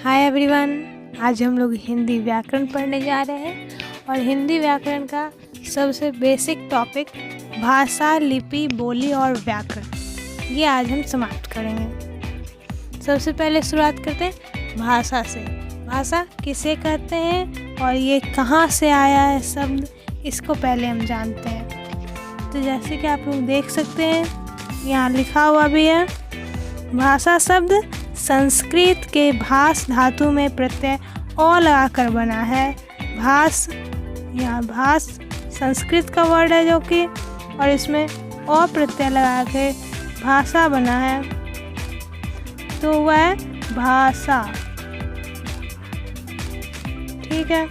Hi everyone, आज हम लोग हिंदी व्याकरण पढ़ने जा रहे हैं और हिंदी व्याकरण का सबसे बेसिक टॉपिक भाषा, लिपि, बोली और व्याकरण ये आज हम समाप्त करेंगे। सबसे पहले शुरुआत करते हैं भाषा से। भाषा किसे कहते हैं और ये कहाँ से आया है शब्द, इसको पहले हम जानते हैं। तो जैसे कि आप लोग देख सकते हैं यहाँ लिखा हुआ भी है, भाषा शब्द संस्कृत के भास धातु में प्रत्यय अ लगाकर बना है। यहाँ भास संस्कृत का वर्ड है जो कि, और इसमें अ प्रत्यय लगा के भाषा बना है, तो वह है भाषा। ठीक है,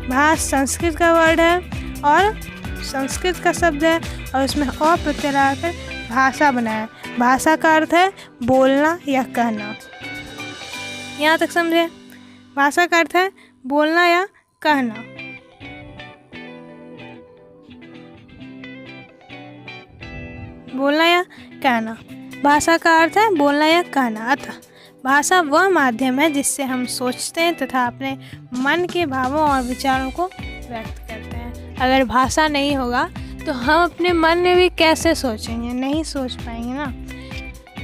भास संस्कृत का वर्ड है और संस्कृत का शब्द है और उसमें अ प्रत्यय लगाकर भाषा बना है। भाषा का अर्थ है बोलना या कहना। यहाँ तक समझे? भाषा का अर्थ है बोलना या कहना। बोलना या कहना, भाषा का अर्थ है बोलना या कहना। अतः भाषा वह माध्यम है जिससे हम सोचते हैं तथा अपने मन के भावों और विचारों को व्यक्त करते हैं। अगर भाषा नहीं होगा तो हम अपने मन में भी कैसे सोचेंगे? नहीं सोच पाएंगे ना।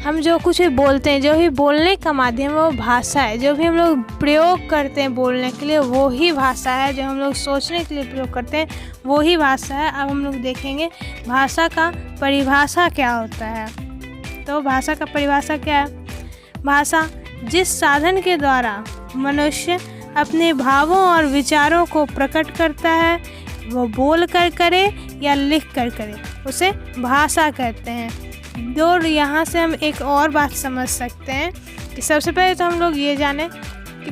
हम जो कुछ भी बोलते हैं, जो भी बोलने का माध्यम है वो भाषा है। जो भी हम लोग प्रयोग करते हैं बोलने के लिए वो ही भाषा है। जो हम लोग सोचने के लिए प्रयोग करते हैं वो ही भाषा है। अब हम लोग देखेंगे भाषा का परिभाषा क्या होता है। तो भाषा का परिभाषा क्या है? भाषा जिस साधन के द्वारा मनुष्य अपने भावों और विचारों को प्रकट करता है, वो बोल कर करे या लिख कर करे, उसे भाषा कहते हैं। यहाँ से हम एक और बात समझ सकते हैं कि सबसे पहले तो हम लोग ये जाने कि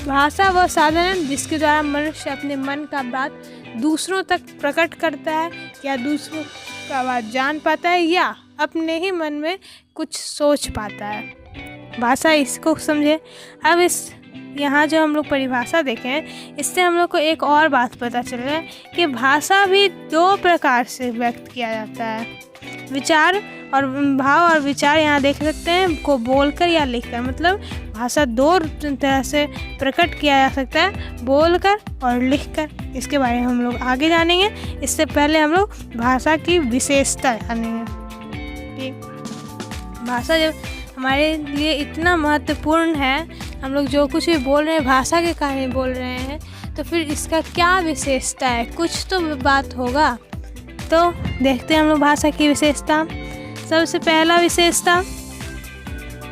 भाषा वह साधन है जिसके द्वारा मनुष्य अपने मन का बात दूसरों तक प्रकट करता है, या दूसरों का बात जान पाता है, या अपने ही मन में कुछ सोच पाता है। भाषा इसको समझे। अब यहाँ जो हम लोग परिभाषा देखें, इससे हम लोग को एक और बात पता चल रहा है कि भाषा भी दो प्रकार से व्यक्त किया जाता है। विचार और भाव और विचार यहाँ देख सकते हैं को बोलकर या लिखकर। मतलब भाषा दो तरह से प्रकट किया जा सकता है, बोलकर और लिखकर। इसके बारे में हम लोग आगे जानेंगे। इससे पहले हम लोग भाषा की विशेषता जानेंगे कि भाषा जब हमारे लिए इतना महत्वपूर्ण है, हम लोग जो कुछ भी बोल रहे हैं भाषा के कारण बोल रहे हैं, तो फिर इसका क्या विशेषता है? कुछ तो बात होगा। तो देखते हैं हम लोग भाषा की विशेषता। सबसे पहला विशेषता,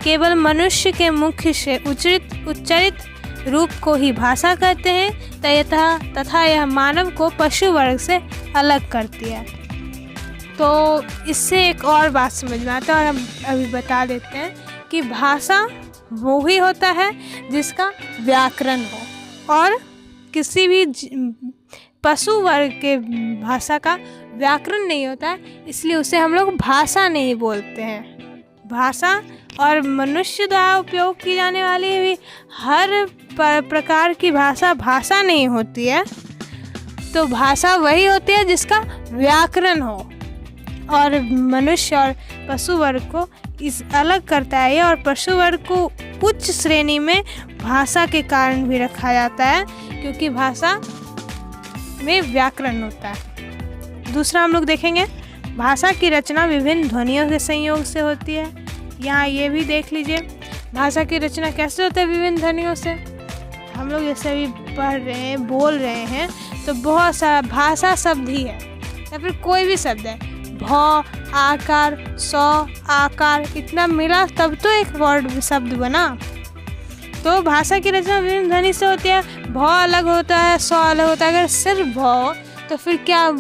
केवल मनुष्य के मुख से उच्चरित रूप को ही भाषा कहते हैं तथा यह मानव को पशु वर्ग से अलग करती है। तो इससे एक और बात समझ में आता है और हम अभी बता देते हैं कि भाषा वो ही होता है जिसका व्याकरण हो, और किसी भी पशु वर्ग के भाषा का व्याकरण नहीं होता है, इसलिए उसे हम लोग भाषा नहीं बोलते हैं। भाषा और मनुष्य द्वारा उपयोग की जाने वाली भी हर प्रकार की भाषा नहीं होती है। तो भाषा वही होती है जिसका व्याकरण हो, और मनुष्य और पशु वर्ग को इस अलग करता है। और पशु वर्ग को उच्च श्रेणी में भाषा के कारण भी रखा जाता है, क्योंकि भाषा में व्याकरण होता है। दूसरा हम लोग देखेंगे, भाषा की रचना विभिन्न ध्वनियों के संयोग से होती है। यहाँ ये भी देख लीजिए, भाषा की रचना कैसे होती है विभिन्न ध्वनियों से। हम लोग जैसे अभी पढ़ रहे हैं, बोल रहे हैं, तो बहुत सारा भाषा शब्द ही है, या फिर कोई भी शब्द है। भ, आकार, स, आकार, इतना मिला तब तो एक वर्ड शब्द बना। तो भाषा की रचना विभिन्न ध्वनि से होती है। भ अलग होता है, स अलग होता है। अगर सिर्फ भ, तो फिर क्या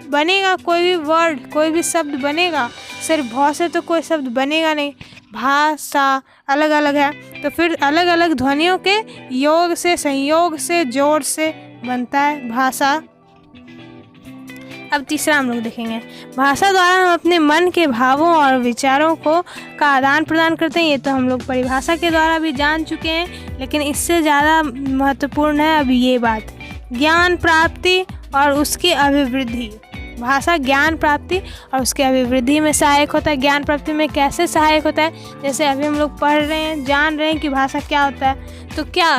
बनेगा? कोई भी वर्ड, कोई भी शब्द बनेगा? सिर्फ भ से तो कोई शब्द बनेगा नहीं। भाषा अलग अलग है, तो फिर अलग अलग ध्वनियों के योग से, संयोग से, जोड़ से बनता है भाषा। अब तीसरा हम लोग देखेंगे, भाषा द्वारा हम अपने मन के भावों और विचारों का आदान प्रदान करते हैं। ये तो हम लोग परिभाषा के द्वारा भी जान चुके हैं, लेकिन इससे ज़्यादा महत्वपूर्ण है अभी ये बात, ज्ञान प्राप्ति और उसकी अभिवृद्धि। भाषा ज्ञान प्राप्ति और उसके अभिवृद्धि में सहायक होता है। ज्ञान प्राप्ति में कैसे सहायक होता है? जैसे अभी हम लोग पढ़ रहे हैं, जान रहे हैं कि भाषा क्या होता है, तो क्या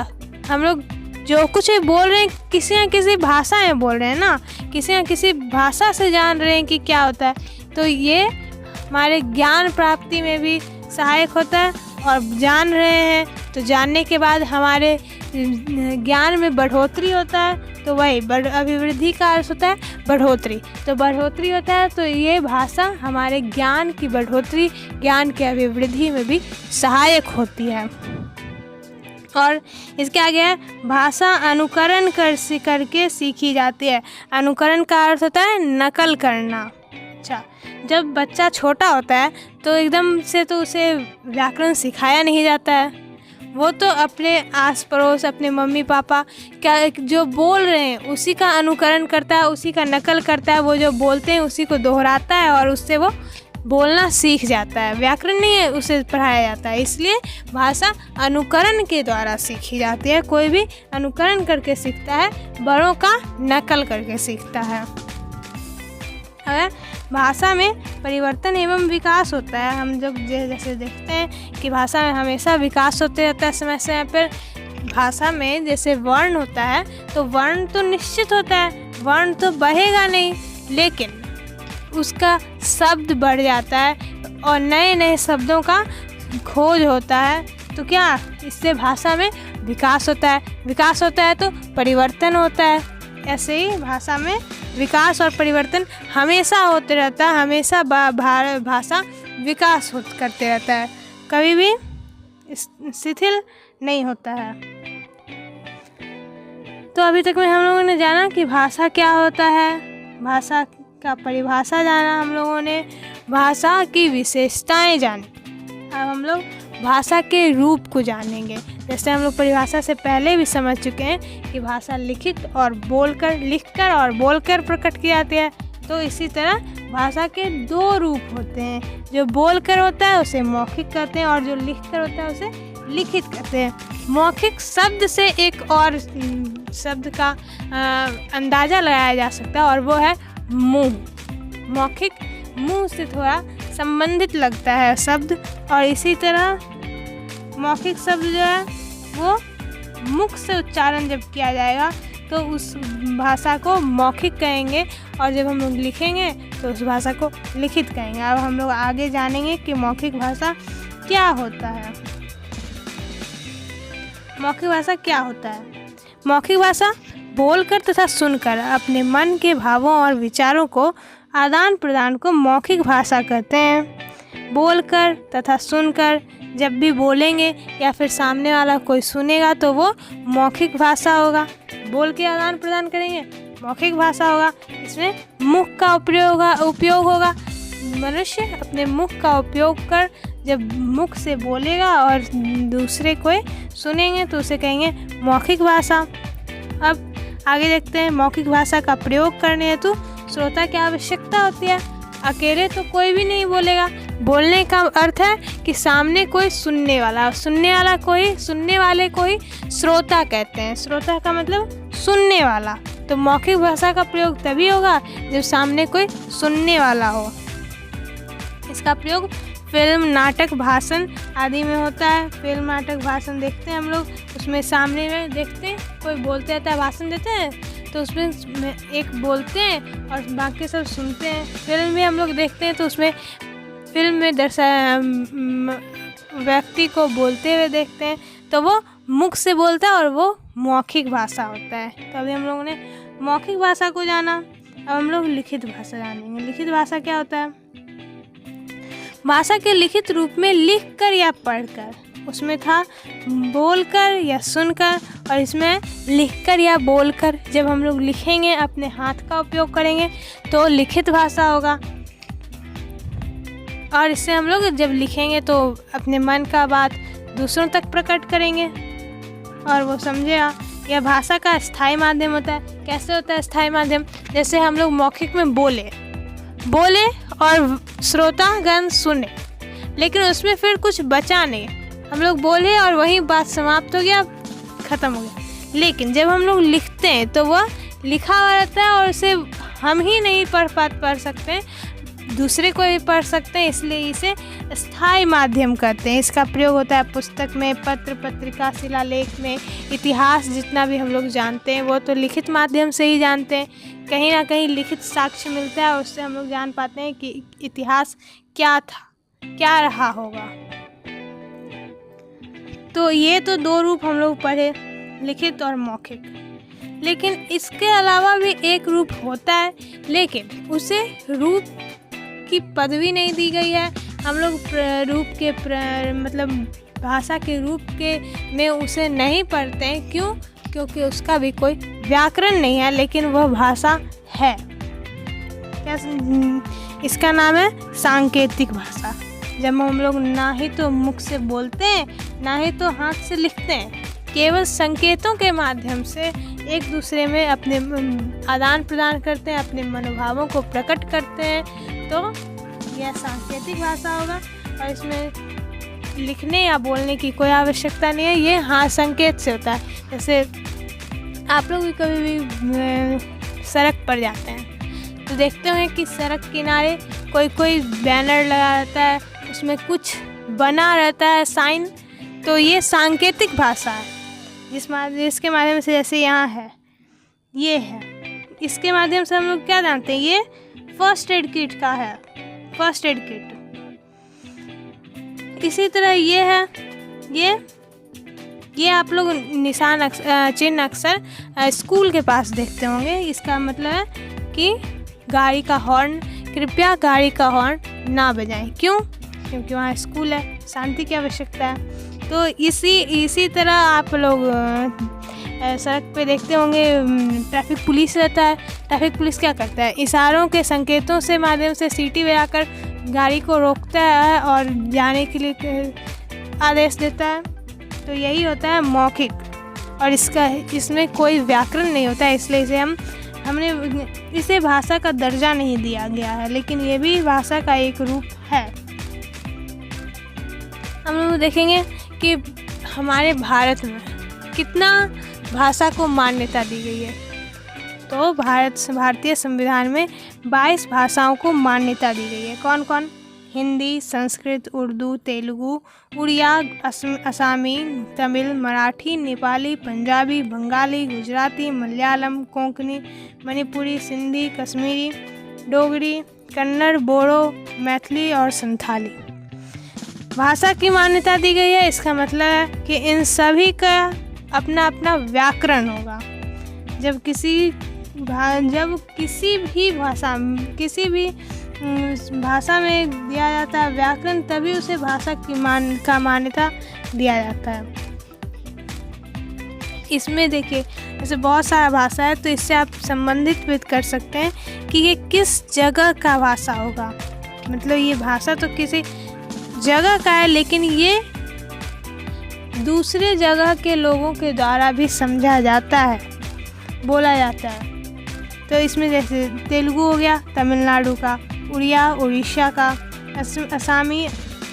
हम लोग जो कुछ भी बोल रहे हैं किसी न किसी भाषा में बोल रहे हैं ना, किसी न किसी भाषा से जान रहे हैं कि क्या होता है। तो ये हमारे ज्ञान प्राप्ति में भी सहायक होता है। और जान रहे हैं तो जानने के बाद हमारे ज्ञान में बढ़ोतरी होता है, तो वही अभिवृद्धि का अर्थ होता है बढ़ोतरी। तो बढ़ोतरी होता है तो ये भाषा हमारे ज्ञान की बढ़ोतरी, ज्ञान के अभिवृद्धि में भी सहायक होती है। और इसके आगे है भाषा अनुकरण करके सीखी जाती है। अनुकरण का अर्थ होता है नकल करना। अच्छा, जब बच्चा छोटा होता है तो एकदम से तो उसे व्याकरण सिखाया नहीं जाता है। वो तो अपने आस पड़ोस, अपने मम्मी पापा क्या जो बोल रहे हैं उसी का अनुकरण करता है, उसी का नकल करता है। वो जो बोलते हैं उसी को दोहराता है और उससे वो बोलना सीख जाता है। व्याकरण नहीं है उसे पढ़ाया जाता है। इसलिए भाषा अनुकरण के द्वारा सीखी जाती है। कोई भी अनुकरण करके सीखता है, बड़ों का नकल करके सीखता है। अगर भाषा में परिवर्तन एवं विकास होता है, हम जब जैसे देखते हैं कि भाषा में हमेशा विकास होते रहता है समय समय पर। भाषा में जैसे वर्ण होता है तो वर्ण तो निश्चित होता है, वर्ण तो बढ़ेगा नहीं, लेकिन उसका शब्द बढ़ जाता है और नए नए शब्दों का खोज होता है। तो क्या इससे भाषा में विकास होता है। विकास होता है तो परिवर्तन होता है। ऐसे ही भाषा में विकास और परिवर्तन हमेशा होते रहता है। हमेशा भाषा विकास करते रहता है, कभी भी शिथिल नहीं होता है। तो अभी तक में हम लोगों ने जाना कि भाषा क्या होता है, भाषा का परिभाषा जाना, हम लोगों ने भाषा की विशेषताएं जानी। अब हम लोग भाषा के रूप को जानेंगे। जैसे हम लोग परिभाषा से पहले भी समझ चुके हैं कि भाषा लिखित और बोलकर, लिखकर और बोलकर प्रकट की जाती है। तो इसी तरह भाषा के दो रूप होते हैं। जो बोलकर होता है उसे मौखिक कहते हैं और जो लिखकर होता है उसे लिखित कहते हैं। मौखिक शब्द से एक और शब्द का अंदाज़ा लगाया जा सकता है और वो है मुँह। मौखिक मुँह से थोड़ा संबंधित लगता है शब्द, और इसी तरह मौखिक शब्द जो है वो मुख से उच्चारण जब किया जाएगा तो उस भाषा को मौखिक कहेंगे, और जब हम लोग लिखेंगे तो उस भाषा को लिखित कहेंगे। अब हम लोग आगे जानेंगे कि मौखिक भाषा क्या होता है। मौखिक भाषा क्या होता है? मौखिक भाषा बोलकर तथा सुनकर अपने मन के भावों और विचारों को आदान प्रदान को मौखिक भाषा कहते हैं। बोलकर तथा सुनकर जब भी बोलेंगे या फिर सामने वाला कोई सुनेगा तो वो मौखिक भाषा होगा। बोल के आदान प्रदान करेंगे, मौखिक भाषा होगा। इसमें मुख का उपयोग होगा। मनुष्य अपने मुख का उपयोग कर जब मुख से बोलेगा और दूसरे कोई सुनेंगे तो उसे कहेंगे मौखिक भाषा। अब आगे देखते हैं मौखिक भाषा का प्रयोग करने हेतु श्रोता की आवश्यकता होती है। अकेले तो कोई भी नहीं बोलेगा। बोलने का अर्थ है कि सामने कोई सुनने वाला, सुनने वाले को ही श्रोता कहते हैं। श्रोता का मतलब सुनने वाला। तो मौखिक भाषा का प्रयोग तभी होगा जब सामने कोई सुनने वाला हो। इसका प्रयोग फिल्म, नाटक, भाषण आदि में होता है। फिल्म, नाटक, भाषण देखते हैं हम लोग, उसमें सामने में देखते हैं कोई बोलते रहता है, भाषण देते हैं तो उसमें एक बोलते हैं और बाकी सब सुनते हैं। फिल्म भी हम लोग देखते हैं तो उसमें फिल्म में दर्शाया व्यक्ति को बोलते हुए देखते हैं तो वो मुख से बोलता है और वो मौखिक भाषा होता है। तो अभी हम लोगों ने मौखिक भाषा को जाना। अब हम लोग लिखित भाषा जानेंगे। लिखित भाषा क्या होता है? भाषा के लिखित रूप में लिखकर या पढ़कर, उसमें था बोलकर या सुनकर, और इसमें लिखकर या बोलकर। जब हम लोग लिखेंगे अपने हाथ का उपयोग करेंगे तो लिखित भाषा होगा, और इससे हम लोग जब लिखेंगे तो अपने मन का बात दूसरों तक प्रकट करेंगे और वो समझेगा। यह भाषा का स्थायी माध्यम होता है। कैसे होता है स्थायी माध्यम? जैसे हम लोग मौखिक में बोले और श्रोतागण सुने, लेकिन उसमें फिर कुछ बचा नहीं। हम लोग बोले और वही बात समाप्त हो गया, ख़त्म हो गया। लेकिन जब हम लोग लिखते हैं तो वह लिखा हुआ रहता है और उसे हम ही नहीं पढ़ सकते, दूसरे को भी पढ़ सकते हैं, इसलिए इसे स्थायी माध्यम कहते हैं। इसका प्रयोग होता है पुस्तक में, पत्र पत्रिका, शिलालेख में। इतिहास जितना भी हम लोग जानते हैं वो तो लिखित माध्यम से ही जानते हैं, कहीं ना कहीं लिखित साक्ष्य मिलता है, उससे हम लोग जान पाते हैं कि इतिहास क्या था, क्या रहा होगा। तो ये तो 2 रूप हम लोग पढ़े, लिखित और मौखिक। लेकिन इसके अलावा भी एक रूप होता है, लेकिन उसे रूप की पदवी नहीं दी गई है। हम लोग रूप के मतलब भाषा के रूप के में उसे नहीं पढ़ते हैं। क्यों? क्योंकि उसका भी कोई व्याकरण नहीं है, लेकिन वह भाषा है। क्या? इसका नाम है सांकेतिक भाषा। जब हम लोग ना ही तो मुख से बोलते हैं, ना ही तो हाथ से लिखते हैं, केवल संकेतों के माध्यम से एक दूसरे में अपने आदान प्रदान करते हैं, अपने मनोभावों को प्रकट करते हैं, तो यह सांकेतिक भाषा होगा। और इसमें लिखने या बोलने की कोई आवश्यकता नहीं है, ये हाँ संकेत से होता है। जैसे आप लोग भी कभी भी सड़क पर जाते हैं तो देखते हैं कि सड़क किनारे कोई बैनर लगा रहता है, उसमें कुछ बना रहता है साइन, तो ये सांकेतिक भाषा है। जिसके माध्यम से, जैसे यहाँ है, ये है, इसके माध्यम से हम लोग क्या जानते हैं, ये फर्स्ट एड किट का है, फर्स्ट एड किट। इसी तरह ये है, ये आप लोग निशान चिन्ह अक्सर स्कूल के पास देखते होंगे। इसका मतलब है कि गाड़ी का हॉर्न, कृपया गाड़ी का हॉर्न ना बजाएं। क्यों? क्योंकि वहाँ स्कूल है, शांति की आवश्यकता है। तो इसी तरह आप लोग सड़क पे देखते होंगे ट्रैफिक पुलिस रहता है। ट्रैफिक पुलिस क्या करता है, इशारों के संकेतों से माध्यम से सीटी बजाकर गाड़ी को रोकता है और जाने के लिए आदेश देता है। तो यही होता है मौखिक, और इसमें कोई व्याकरण नहीं होता है, इसलिए हमने इसे भाषा का दर्जा नहीं दिया गया है, लेकिन ये भी भाषा का एक रूप है। हम लोग देखेंगे कि हमारे भारत में कितना भाषा को मान्यता दी गई है। तो भारतीय संविधान में 22 भाषाओं को मान्यता दी गई है। कौन कौन? हिंदी, संस्कृत, उर्दू, तेलुगु, उड़िया, असमी, तमिल, मराठी, नेपाली, पंजाबी, बंगाली, गुजराती, मलयालम, कोंकणी, मणिपुरी, सिंधी, कश्मीरी, डोगरी, कन्नड़, बोडो, मैथिली और संथाली। भाषा की मान्यता दी गई है, इसका मतलब है कि इन सभी का अपना अपना व्याकरण होगा। जब किसी भी भाषा में दिया जाता है व्याकरण, तभी उसे भाषा की मान्यता दिया जाता है। इसमें देखिए, जैसे बहुत सारा भाषा है, तो इससे आप संबंधित भी कर सकते हैं कि ये किस जगह का भाषा होगा। मतलब ये भाषा तो किसी जगह का है, लेकिन ये दूसरे जगह के लोगों के द्वारा भी समझा जाता है, बोला जाता है। तो इसमें जैसे तेलुगु हो गया तमिलनाडु का, उड़िया उड़ीसा का, असमी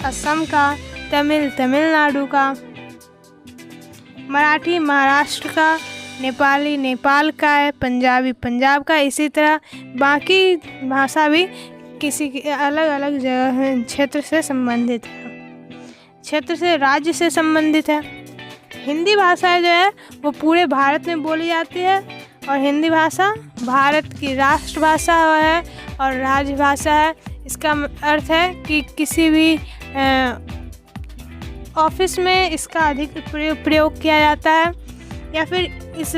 असम का, तमिल तमिलनाडु का, मराठी महाराष्ट्र का, नेपाली नेपाल का है, पंजाबी पंजाब का। इसी तरह बाकी भाषा भी किसी अलग अलग जगह क्षेत्र से संबंधित है, क्षेत्र से, राज्य से संबंधित है। हिंदी भाषा जो है वो पूरे भारत में बोली जाती है, और हिंदी भाषा भारत की राष्ट्रभाषा है और राजभाषा है। इसका अर्थ है कि किसी भी ऑफिस में इसका अधिक प्रयोग किया जाता है, या फिर इस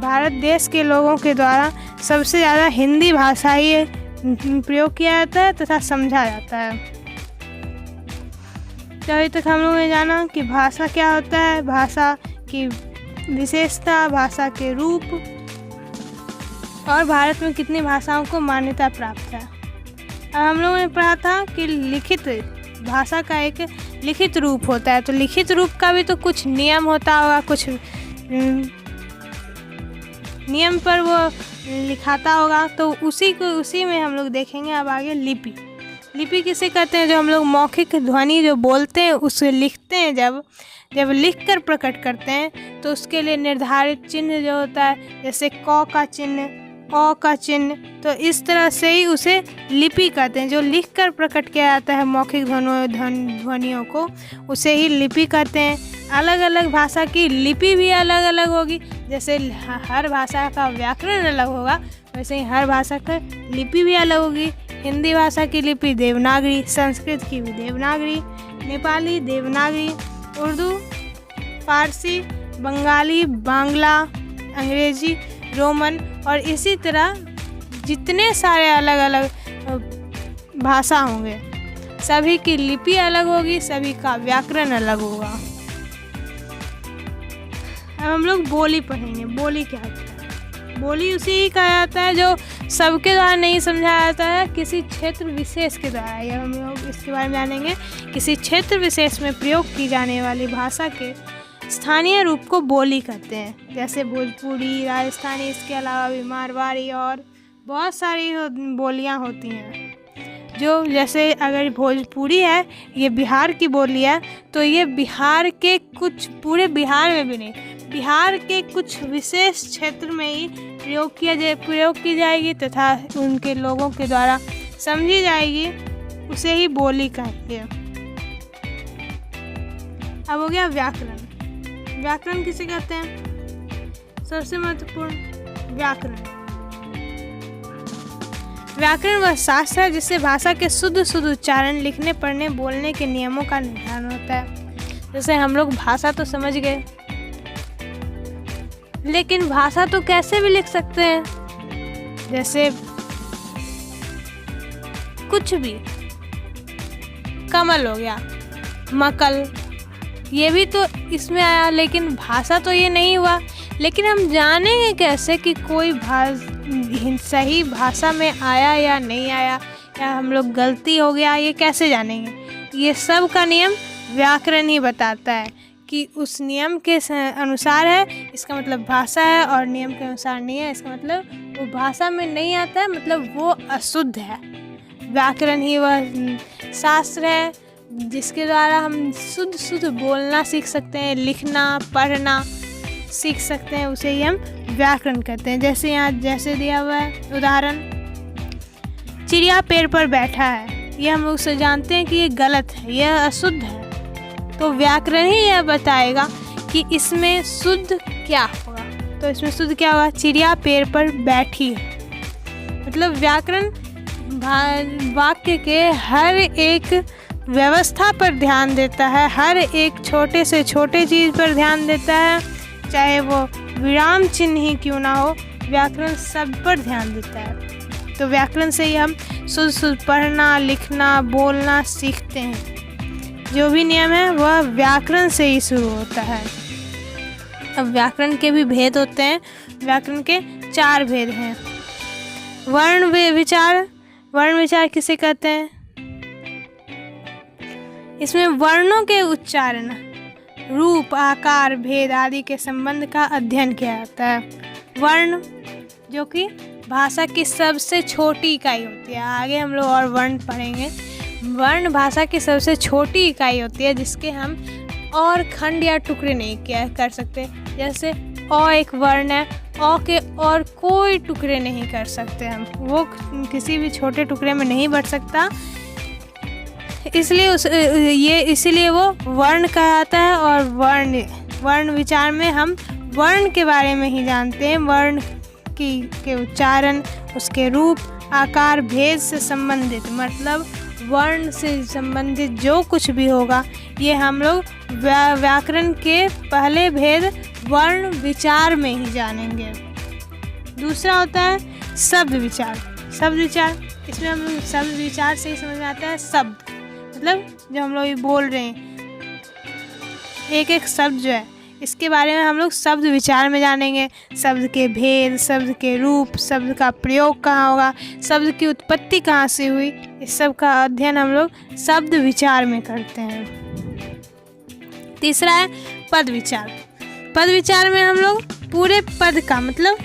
भारत देश के लोगों के द्वारा सबसे ज़्यादा हिंदी भाषा ही प्रयोग किया जाता है तथा समझा जाता है। तो अभी तक हम लोगों ने जाना कि भाषा क्या होता है, भाषा की विशेषता, भाषा के रूप, और भारत में कितनी भाषाओं को मान्यता प्राप्त है। अब हम लोगों ने पढ़ा था कि लिखित भाषा का एक लिखित रूप होता है, तो लिखित रूप का भी तो कुछ नियम होता होगा, कुछ नियम पर वो लिखाता होगा। तो उसी में हम लोग देखेंगे अब आगे लिपि। लिपि किसे कहते हैं? जो हम लोग मौखिक ध्वनि जो बोलते हैं उसे लिखते हैं, जब लिख कर प्रकट करते हैं, तो उसके लिए निर्धारित चिन्ह जो होता है, जैसे क का चिन्ह, अ का चिन्ह, तो इस तरह से ही उसे लिपि कहते हैं। जो लिखकर प्रकट किया जाता है मौखिक ध्वनियों को, उसे ही लिपि कहते हैं। अलग अलग भाषा की लिपि भी अलग अलग होगी। जैसे हर भाषा का व्याकरण अलग होगा, वैसे ही हर भाषा का लिपि भी अलग होगी। हिंदी भाषा की लिपि देवनागरी, संस्कृत की भी देवनागरी, नेपाली देवनागरी, उर्दू, फारसी, बंगाली, बांग्ला, अंग्रेजी, रोमन और इसी तरह जितने सारे अलग अलग भाषा होंगे, सभी की लिपि अलग होगी, सभी का व्याकरण अलग होगा। अब हम लोग बोली पढ़ेंगे। बोली क्या होता है? बोली उसी ही कहा जाता है जो सबके द्वारा नहीं समझाया जाता है, किसी क्षेत्र विशेष के द्वारा। ये हम लोग इसके बारे में जानेंगे। किसी क्षेत्र विशेष में प्रयोग की जाने वाली भाषा के स्थानीय रूप को बोली कहते हैं। जैसे भोजपुरी, राजस्थानी, इसके अलावा भी मारवाड़ी और बहुत सारी बोलियां होती हैं। जो जैसे अगर भोजपुरी है, ये बिहार की बोली है, तो ये बिहार के कुछ, पूरे बिहार में भी नहीं, बिहार के कुछ विशेष क्षेत्र में ही प्रयोग की जाएगी तथा उनके लोगों के द्वारा समझी जाएगी, उसे ही बोली कहेंगे। अब हो गया व्याकरण। व्याकरण किसे कहते हैं? सबसे महत्वपूर्ण व्याकरण। व्याकरण वह शास्त्र है जिससे भाषा के शुद्ध उच्चारण, लिखने, पढ़ने, बोलने के नियमों का निर्धारण होता है। जैसे हम लोग भाषा तो समझ गए, लेकिन भाषा तो कैसे भी लिख सकते हैं। जैसे कुछ भी, कमल हो गया, मकल, ये भी तो इसमें आया, लेकिन भाषा तो ये नहीं हुआ। लेकिन हम जानेंगे कैसे कि कोई सही भाषा में आया या नहीं आया, या हम लोग गलती हो गया, ये कैसे जानेंगे? ये सब का नियम व्याकरण ही बताता है कि उस नियम के अनुसार है, इसका मतलब भाषा है, और नियम के अनुसार नहीं है, इसका मतलब वो भाषा में नहीं आता है, मतलब वो अशुद्ध है। व्याकरण ही वह शास्त्र है जिसके द्वारा हम शुद्ध बोलना सीख सकते हैं, लिखना, पढ़ना सीख सकते हैं, उसे ही हम व्याकरण कहते हैं। जैसे यहाँ जैसे दिया हुआ है उदाहरण, चिड़िया पेड़ पर बैठा है, ये हम लोग से जानते हैं कि ये गलत है, यह अशुद्ध है। तो व्याकरण ही यह बताएगा कि इसमें शुद्ध क्या होगा। तो इसमें शुद्ध क्या होगा? चिड़िया पेड़ पर बैठी है। मतलब व्याकरण वाक्य के हर एक व्यवस्था पर ध्यान देता है, हर एक छोटे से छोटे चीज़ पर ध्यान देता है, चाहे वो विराम चिन्ह ही क्यों ना हो, व्याकरण सब पर ध्यान देता है। तो व्याकरण से ही हम शुद्ध पढ़ना, लिखना, बोलना सीखते हैं। जो भी नियम है वह व्याकरण से ही शुरू होता है। अब व्याकरण के भी भेद होते हैं। व्याकरण के 4 भेद हैं। वर्ण विचार। वर्ण विचार किसे कहते हैं? इसमें वर्णों के उच्चारण, रूप, आकार, भेद आदि के संबंध का अध्ययन किया जाता है। वर्ण जो कि भाषा की सबसे छोटी इकाई होती है। आगे हम लोग और वर्ण पढ़ेंगे। वर्ण भाषा की सबसे छोटी इकाई होती है जिसके हम और खंड या टुकड़े नहीं कर सकते। जैसे अ एक वर्ण है, अ के और कोई टुकड़े नहीं कर सकते हम, वो किसी भी छोटे टुकड़े में नहीं बढ़ सकता, इसलिए वो वर्ण कहलाता है। और वर्ण विचार में हम वर्ण के बारे में ही जानते हैं। वर्ण के उच्चारण, उसके रूप, आकार, भेद से संबंधित, मतलब वर्ण से संबंधित जो कुछ भी होगा, ये हम लोग व्याकरण के पहले भेद वर्ण विचार में ही जानेंगे। दूसरा होता है शब्द विचार। शब्द विचार, इसमें हम लोग शब्द विचार से ही समझ में आता है शब्द, मतलब जो हम लोग ये बोल रहे हैं, एक एक शब्द जो है, इसके बारे में हम लोग शब्द विचार में जानेंगे। शब्द के भेद, शब्द के रूप, शब्द का प्रयोग कहाँ होगा, शब्द की उत्पत्ति कहाँ से हुई, इस सब का अध्ययन हम लोग शब्द विचार में करते हैं। तीसरा है पद विचार। पद विचार में हम लोग पूरे पद का, मतलब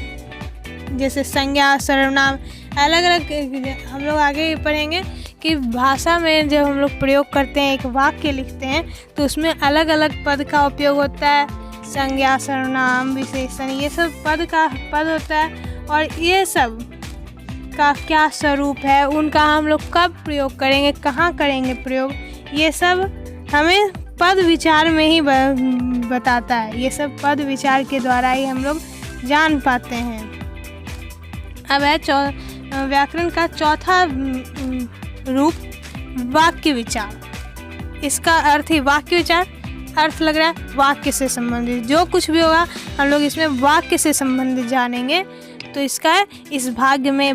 जैसे संज्ञा, सर्वनाम, अलग अलग हम लोग आगे पढ़ेंगे कि भाषा में जब हम लोग प्रयोग करते हैं, एक वाक्य लिखते हैं, तो उसमें अलग अलग पद का उपयोग होता है। संज्ञा, सर्वनाम, विशेषण, ये सब पद होता है। और ये सब का क्या स्वरूप है, उनका हम लोग कब प्रयोग करेंगे, कहाँ करेंगे प्रयोग, ये सब हमें पद विचार में ही बताता है। ये सब पद विचार के द्वारा ही हम लोग जान पाते हैं। अब है व्याकरण का चौथा रूप वाक्य विचार। इसका अर्थ ही वाक्य विचार, अर्थ लग रहा है वाक्य से संबंधित, जो कुछ भी होगा हम लोग इसमें वाक्य से संबंधित जानेंगे। तो इसका इस भाग में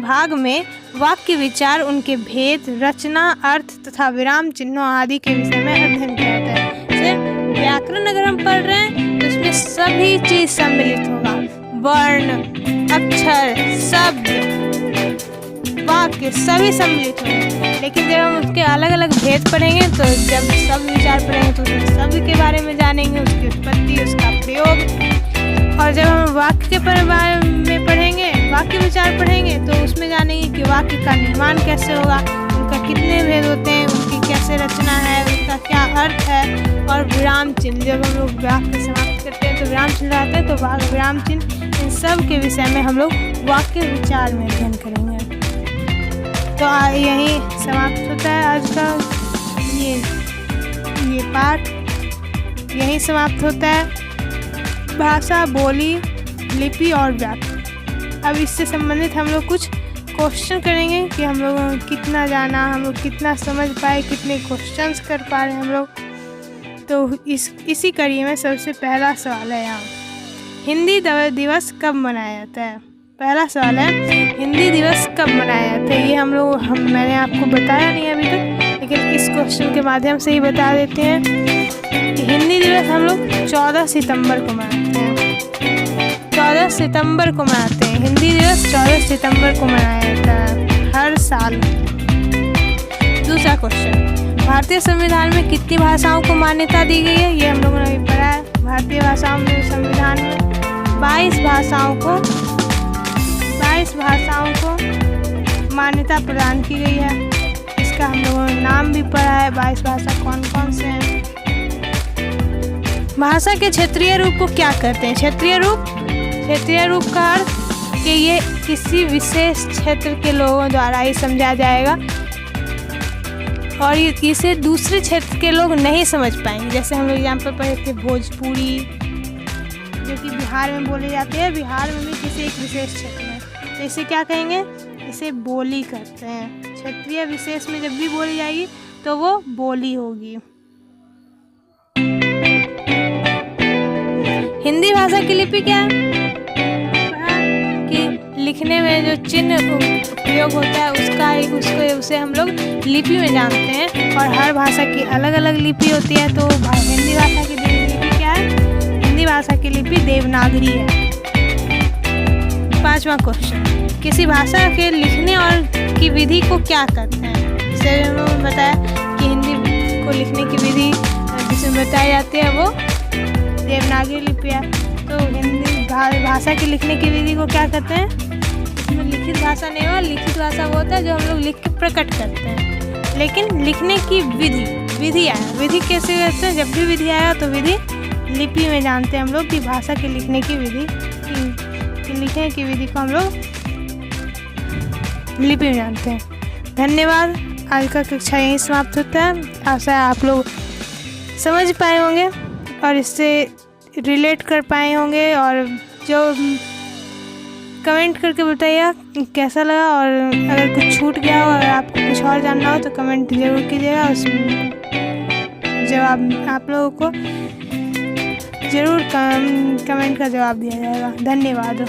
वाक्य विचार, उनके भेद, रचना, अर्थ तथा विराम चिन्हों आदि के विषय में अध्ययन किया जाता है। जैसे व्याकरण अगर हम पढ़ रहे हैं तो इसमें सभी चीज सम्मिलित होगा, वर्ण, अक्षर, शब्द, वाक्य सभी सम्मिलित होंगे। लेकिन जब हम उसके अलग अलग भेद पढ़ेंगे, तो जब शब्द विचार पढ़ेंगे तो उसमें शब्द के बारे में जानेंगे, उसकी उत्पत्ति, उसका प्रयोग। और जब हम वाक्य के बारे में पढ़ेंगे, वाक्य विचार पढ़ेंगे, तो उसमें जानेंगे कि वाक्य का निर्माण कैसे होगा, उनका कितने भेद होते हैं, उनकी कैसे रचना है, उनका क्या अर्थ है। और विराम चिन्ह, जब हम लोग वाक्य समाप्त करते हैं तो विराम चिन्ह आते हैं, तो विराम चिन्ह, इन सब के विषय में हम लोग वाक्य विचार में अध्ययन करेंगे। तो यही समाप्त होता है आज का ये पाठ, यही समाप्त होता है। भाषा, बोली, लिपि और व्याकरण। अब इससे संबंधित हम लोग कुछ क्वेश्चन करेंगे कि हम लोगों ने कितना जाना, हम लोग कितना समझ पाए, कितने क्वेश्चंस कर पा रहे हैं हम लोग। तो इसी कड़ी में सबसे पहला सवाल है यहाँ, हिंदी दिवस कब मनाया जाता है। पहला सवाल है, हिंदी दिवस कब मनाया जाता है। ये मैंने आपको बताया नहीं अभी तक, लेकिन इस क्वेश्चन के माध्यम से ही बता देते हैं कि हिंदी दिवस हम लोग 14 सितंबर को मनाते हैं। 14 सितंबर को मनाते हैं हिंदी दिवस, 14 सितंबर को मनाया जाता है हर साल। दूसरा क्वेश्चन, भारतीय संविधान में कितनी भाषाओं को मान्यता दी गई है। ये हम लोगों ने अभी पढ़ा है। भारतीय भाषाओं में संविधान में 22 भाषाओं को मान्यता प्रदान की गई है। इसका हम लोगों ने नाम भी पढ़ा है, 22 भाषा कौन कौन से हैं। भाषा के क्षेत्रीय रूप को क्या कहते हैं। क्षेत्रीय रूप का अर्थ कि ये किसी विशेष क्षेत्र के लोगों द्वारा ही समझा जाएगा और इसे दूसरे क्षेत्र के लोग नहीं समझ पाएंगे। जैसे हम लोग एग्जाम्पल पढ़े थे भोजपुरी, जो कि बिहार में बोले जाते हैं, बिहार में भी किसी एक विशेष क्षेत्र में, तो इसे क्या कहेंगे, इसे बोली कहते हैं। क्षेत्रीय विशेष में जब भी बोली जाएगी तो वो बोली होगी। हिंदी भाषा की लिपि क्या है कि लिखने में जो चिन्ह प्रयोग होता है उसे हम लोग लिपि में जानते हैं, और हर भाषा की अलग अलग लिपि होती है। तो हिंदी भाषा की लिपि क्या है, हिंदी भाषा की लिपि देवनागरी है। पांचवा क्वेश्चन, किसी भाषा के लिखने और की विधि को क्या कहते हैं। जैसे उन्होंने बताया कि हिंदी को लिखने की विधि जिसमें बताई जाती है वो देवनागरी लिपि है। तो हिंदी भाषा की लिखने की विधि को क्या कहते हैं। इसमें लिखित भाषा नहीं हो, लिखित भाषा वो होता है जो हम लोग लिख के प्रकट करते हैं, लेकिन लिखने की विधि आया। विधि कैसे कहते हैं, जब भी विधि आया तो विधि लिपि में जानते हैं हम लोग कि भाषा के लिखने की विधि, लिखने की विधि को हम लोग लिपि में जानते हैं। धन्यवाद। आज का कक्षा यहीं समाप्त होता है। आशा है आप लोग समझ पाए होंगे और इससे रिलेट कर पाए होंगे, और जो कमेंट करके बताइए कैसा लगा, और अगर कुछ छूट गया हो और आपको कुछ और जानना हो तो कमेंट ज़रूर कीजिएगा। उसमें जवाब आप लोगों को ज़रूर कमेंट का जवाब दिया जाएगा। धन्यवाद।